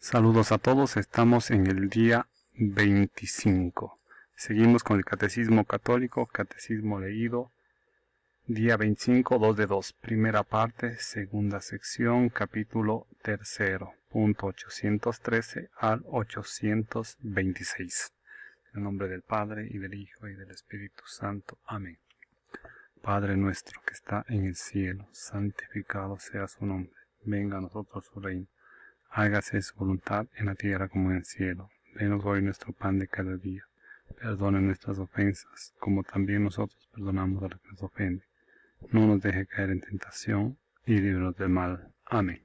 Saludos a todos, estamos en el día 25. Seguimos con el Catecismo Católico, Catecismo leído, día 25, 2 de 2, primera parte, segunda sección, capítulo 3, punto 813 al 826. En el nombre del Padre, y del Hijo, y del Espíritu Santo. Amén. Padre nuestro que está en el cielo, santificado sea su nombre. Venga a nosotros su reino. Hágase su voluntad en la tierra como en el cielo. Denos hoy nuestro pan de cada día. Perdone nuestras ofensas, como también nosotros perdonamos a los que nos ofenden. No nos deje caer en tentación, y líbranos del mal. Amén.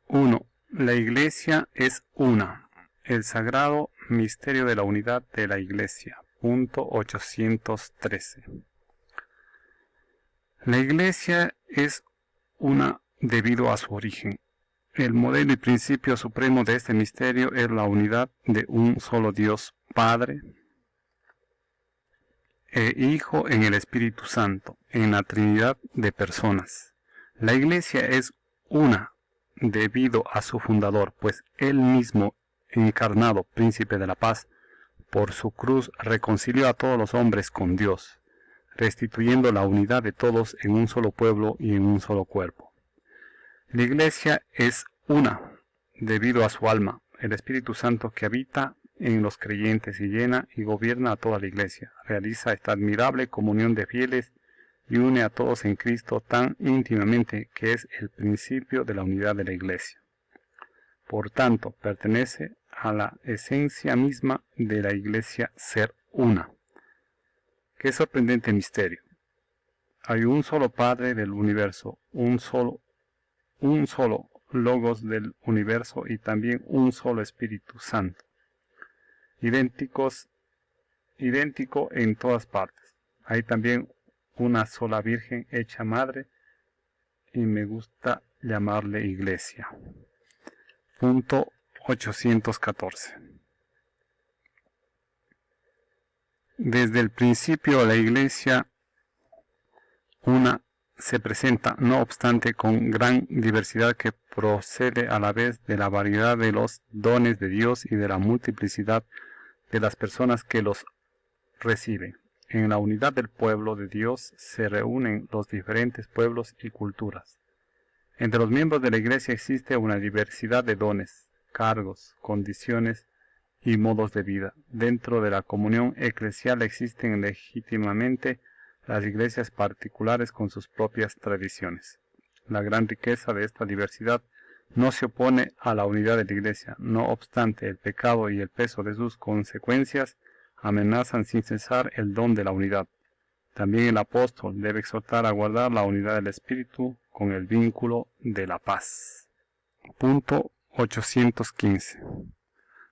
1. La Iglesia es una. El sagrado misterio de la unidad de la Iglesia. Punto 813. La Iglesia es una debido a su origen. El modelo y principio supremo de este misterio es la unidad de un solo Dios Padre e Hijo en el Espíritu Santo, en la Trinidad de personas. La Iglesia es una debido a su fundador, pues Él mismo, encarnado, Príncipe de la Paz, por su cruz reconcilió a todos los hombres con Dios, restituyendo la unidad de todos en un solo pueblo y en un solo cuerpo. La Iglesia es una, debido a su alma, el Espíritu Santo que habita en los creyentes y llena y gobierna a toda la Iglesia, realiza esta admirable comunión de fieles y une a todos en Cristo tan íntimamente que es el principio de la unidad de la Iglesia. Por tanto, pertenece a la esencia misma de la Iglesia ser una. ¡Qué sorprendente misterio! Hay un solo Padre del universo, un solo Logos del universo y también un solo Espíritu Santo, idéntico en todas partes. Hay también una sola Virgen hecha Madre y me gusta llamarle Iglesia. Punto 814. Desde el principio la Iglesia una se presenta, no obstante, con gran diversidad que procede a la vez de la variedad de los dones de Dios y de la multiplicidad de las personas que los reciben. En la unidad del pueblo de Dios se reúnen los diferentes pueblos y culturas. Entre los miembros de la Iglesia existe una diversidad de dones, cargos, condiciones y modos de vida. Dentro de la comunión eclesial existen legítimamente las iglesias particulares con sus propias tradiciones. La gran riqueza de esta diversidad no se opone a la unidad de la Iglesia, no obstante el pecado y el peso de sus consecuencias amenazan sin cesar el don de la unidad. También el apóstol debe exhortar a guardar la unidad del Espíritu con el vínculo de la paz. Punto 815.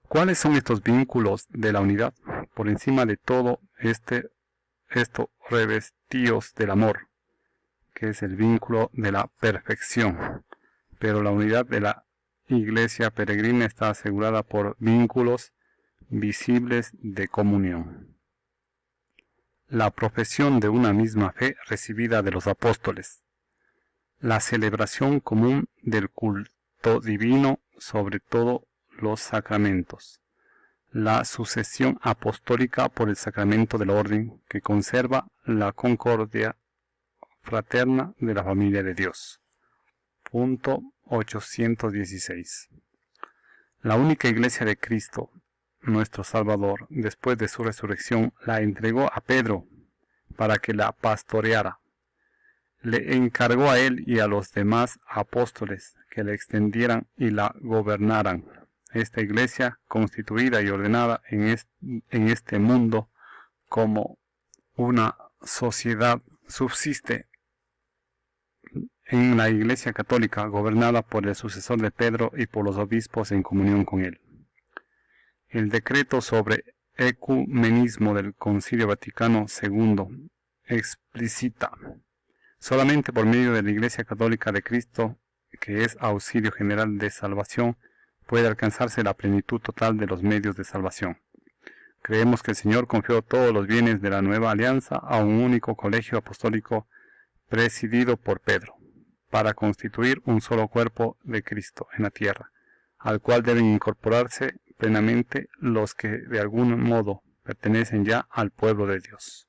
¿Cuáles son estos vínculos de la unidad? Por encima de todo esto revestidos del amor, que es el vínculo de la perfección. Pero la unidad de la Iglesia peregrina está asegurada por vínculos visibles de comunión. La profesión de una misma fe recibida de los apóstoles. La celebración común del culto divino, sobre todo los sacramentos. La sucesión apostólica por el sacramento del orden, que conserva la concordia fraterna de la familia de Dios. Punto 816. La única Iglesia de Cristo, nuestro Salvador, después de su resurrección, la entregó a Pedro para que la pastoreara. Le encargó a él y a los demás apóstoles que la extendieran y la gobernaran. Esta Iglesia, constituida y ordenada en este mundo como una sociedad, subsiste en la Iglesia Católica, gobernada por el sucesor de Pedro y por los obispos en comunión con él. El decreto sobre ecumenismo del Concilio Vaticano II explicita: solamente por medio de la Iglesia Católica de Cristo, que es auxilio general de salvación, puede alcanzarse la plenitud total de los medios de salvación. Creemos que el Señor confió todos los bienes de la nueva alianza a un único colegio apostólico presidido por Pedro, para constituir un solo cuerpo de Cristo en la tierra, al cual deben incorporarse plenamente los que de algún modo pertenecen ya al pueblo de Dios.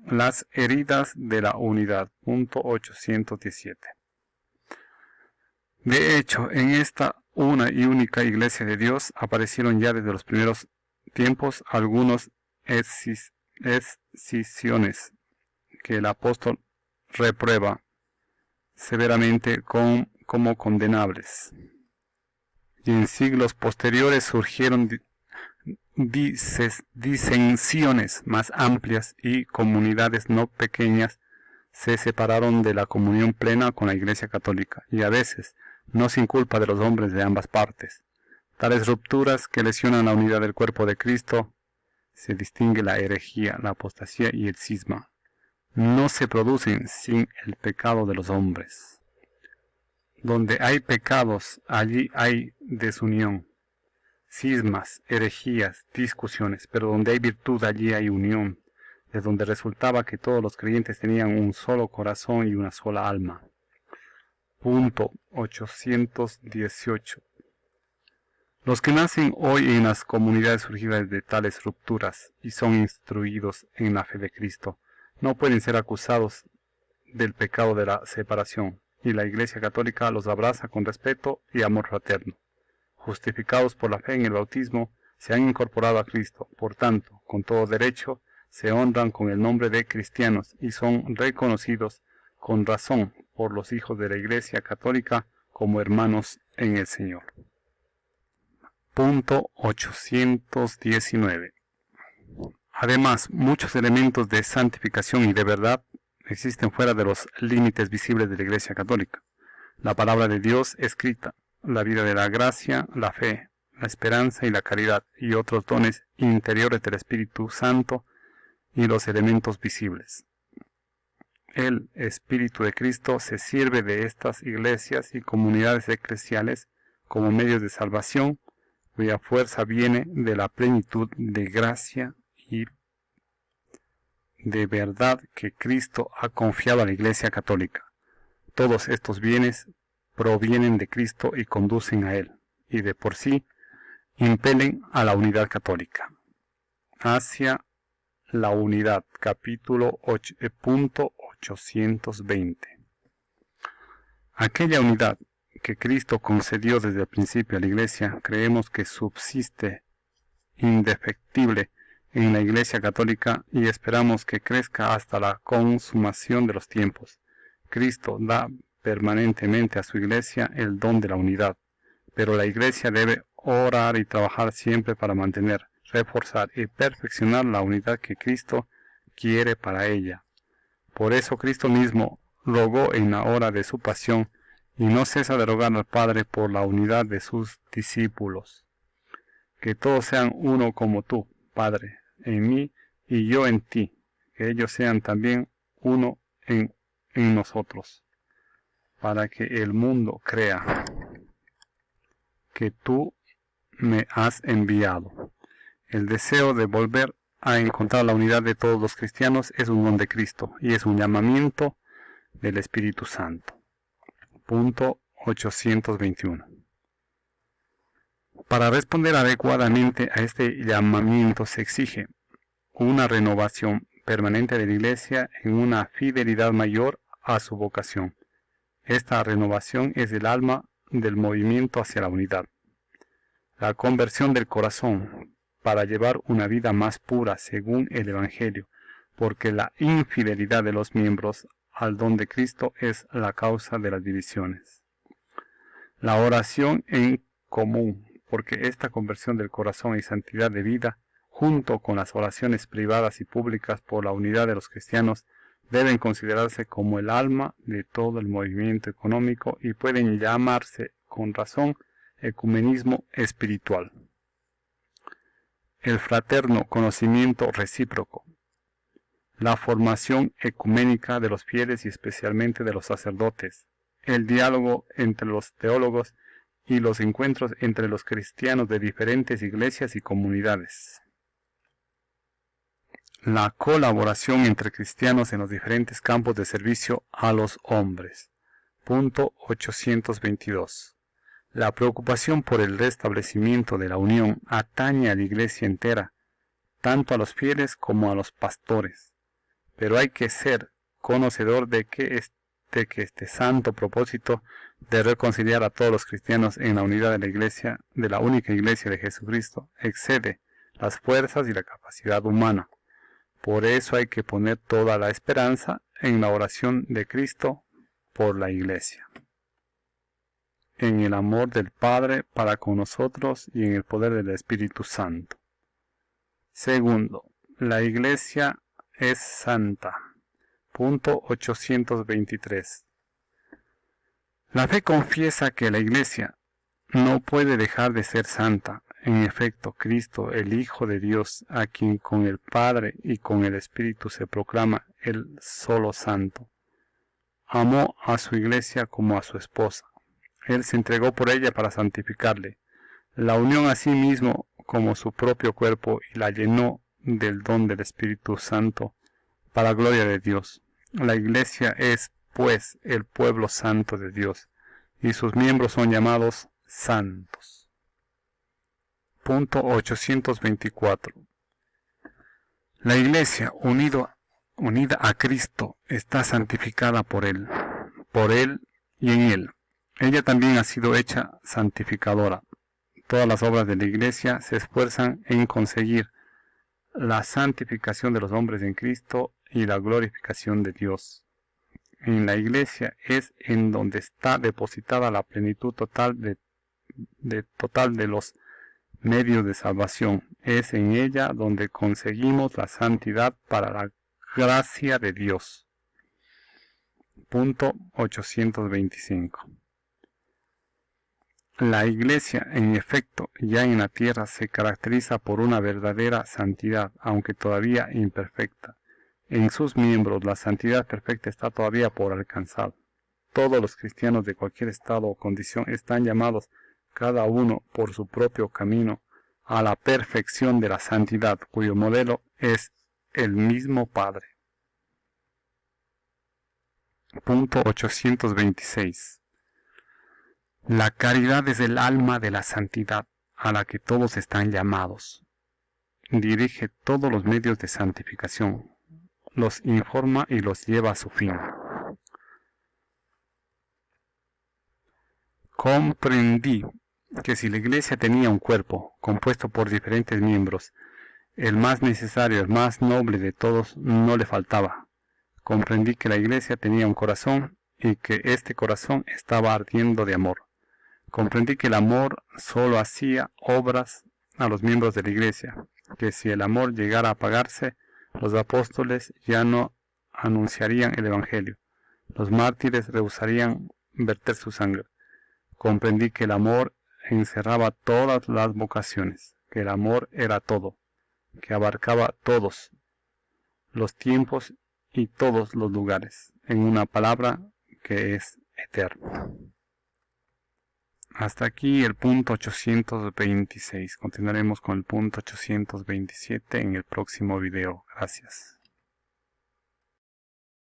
Las heridas de la unidad, punto 817. De hecho, en esta una y única Iglesia de Dios aparecieron ya desde los primeros tiempos algunos escisiones que el apóstol reprueba severamente como condenables. Y en siglos posteriores surgieron disensiones más amplias y comunidades no pequeñas se separaron de la comunión plena con la Iglesia Católica, y a veces, no sin culpa de los hombres de ambas partes. Tales rupturas que lesionan la unidad del cuerpo de Cristo, se distingue la herejía, la apostasía y el cisma. No se producen sin el pecado de los hombres. Donde hay pecados, allí hay desunión, cismas, herejías, discusiones, pero donde hay virtud, allí hay unión, de donde resultaba que todos los creyentes tenían un solo corazón y una sola alma. Punto 818. Los que nacen hoy en las comunidades surgidas de tales rupturas y son instruidos en la fe de Cristo, no pueden ser acusados del pecado de la separación, y la Iglesia Católica los abraza con respeto y amor fraterno. Justificados por la fe en el bautismo, se han incorporado a Cristo, por tanto, con todo derecho, se honran con el nombre de cristianos y son reconocidos con razón por los hijos de la Iglesia Católica como hermanos en el Señor. Punto 819. Además, muchos elementos de santificación y de verdad existen fuera de los límites visibles de la Iglesia Católica. La palabra de Dios escrita, la vida de la gracia, la fe, la esperanza y la caridad, y otros dones interiores del Espíritu Santo y los elementos visibles. El Espíritu de Cristo se sirve de estas iglesias y comunidades eclesiales como medios de salvación, cuya fuerza viene de la plenitud de gracia y de verdad que Cristo ha confiado a la Iglesia Católica. Todos estos bienes provienen de Cristo y conducen a Él, y de por sí impelen a la unidad católica. Hacia la unidad, capítulo 820. Aquella unidad que Cristo concedió desde el principio a la Iglesia, creemos que subsiste indefectible en la Iglesia Católica y esperamos que crezca hasta la consumación de los tiempos. Cristo da permanentemente a su Iglesia el don de la unidad, pero la Iglesia debe orar y trabajar siempre para mantener, reforzar y perfeccionar la unidad que Cristo quiere para ella. Por eso Cristo mismo rogó en la hora de su pasión y no cesa de rogar al Padre por la unidad de sus discípulos. Que todos sean uno como tú, Padre, en mí y yo en ti, que ellos sean también uno en nosotros, para que el mundo crea que tú me has enviado. El deseo de volver a encontrar la unidad de todos los cristianos es un don de Cristo y es un llamamiento del Espíritu Santo. Punto 821. Para responder adecuadamente a este llamamiento se exige una renovación permanente de la Iglesia en una fidelidad mayor a su vocación. Esta renovación es el alma del movimiento hacia la unidad. La conversión del corazón para llevar una vida más pura según el Evangelio, porque la infidelidad de los miembros al don de Cristo es la causa de las divisiones. La oración en común, porque esta conversión del corazón y santidad de vida, junto con las oraciones privadas y públicas por la unidad de los cristianos, deben considerarse como el alma de todo el movimiento económico y pueden llamarse con razón ecumenismo espiritual. El fraterno conocimiento recíproco, la formación ecuménica de los fieles y especialmente de los sacerdotes, el diálogo entre los teólogos y los encuentros entre los cristianos de diferentes iglesias y comunidades. La colaboración entre cristianos en los diferentes campos de servicio a los hombres. Punto 822. La preocupación por el restablecimiento de la unión atañe a la Iglesia entera, tanto a los fieles como a los pastores. Pero hay que ser conocedor de que este santo propósito de reconciliar a todos los cristianos en la unidad de la Iglesia, de la única Iglesia de Jesucristo, excede las fuerzas y la capacidad humana. Por eso hay que poner toda la esperanza en la oración de Cristo por la Iglesia, en el amor del Padre para con nosotros y en el poder del Espíritu Santo. Segundo, la Iglesia es santa. Punto 823. La fe confiesa que la Iglesia no puede dejar de ser santa. En efecto, Cristo, el Hijo de Dios, a quien con el Padre y con el Espíritu se proclama el solo santo, amó a su Iglesia como a su esposa. Él se entregó por ella para santificarle, la unió a sí mismo como su propio cuerpo y la llenó del don del Espíritu Santo para gloria de Dios. La Iglesia es, pues, el pueblo santo de Dios, y sus miembros son llamados santos. Punto 824. La Iglesia, unida a Cristo, está santificada por Él y en Él. Ella también ha sido hecha santificadora. Todas las obras de la Iglesia se esfuerzan en conseguir la santificación de los hombres en Cristo y la glorificación de Dios. En la Iglesia es en donde está depositada la plenitud total de los medios de salvación. Es en ella donde conseguimos la santidad para la gracia de Dios. Punto 825. La Iglesia, en efecto, ya en la tierra se caracteriza por una verdadera santidad, aunque todavía imperfecta. En sus miembros la santidad perfecta está todavía por alcanzar. Todos los cristianos de cualquier estado o condición están llamados, cada uno por su propio camino, a la perfección de la santidad, cuyo modelo es el mismo Padre. Punto 826. La caridad es el alma de la santidad, a la que todos están llamados. Dirige todos los medios de santificación, los informa y los lleva a su fin. Comprendí que si la Iglesia tenía un cuerpo, compuesto por diferentes miembros, el más necesario, el más noble de todos, no le faltaba. Comprendí que la Iglesia tenía un corazón y que este corazón estaba ardiendo de amor. Comprendí que el amor solo hacía obras a los miembros de la Iglesia, que si el amor llegara a apagarse, los apóstoles ya no anunciarían el Evangelio, los mártires rehusarían verter su sangre. Comprendí que el amor encerraba todas las vocaciones, que el amor era todo, que abarcaba todos los tiempos y todos los lugares, en una palabra que es eterna. Hasta aquí el punto 826. Continuaremos con el punto 827 en el próximo video. Gracias.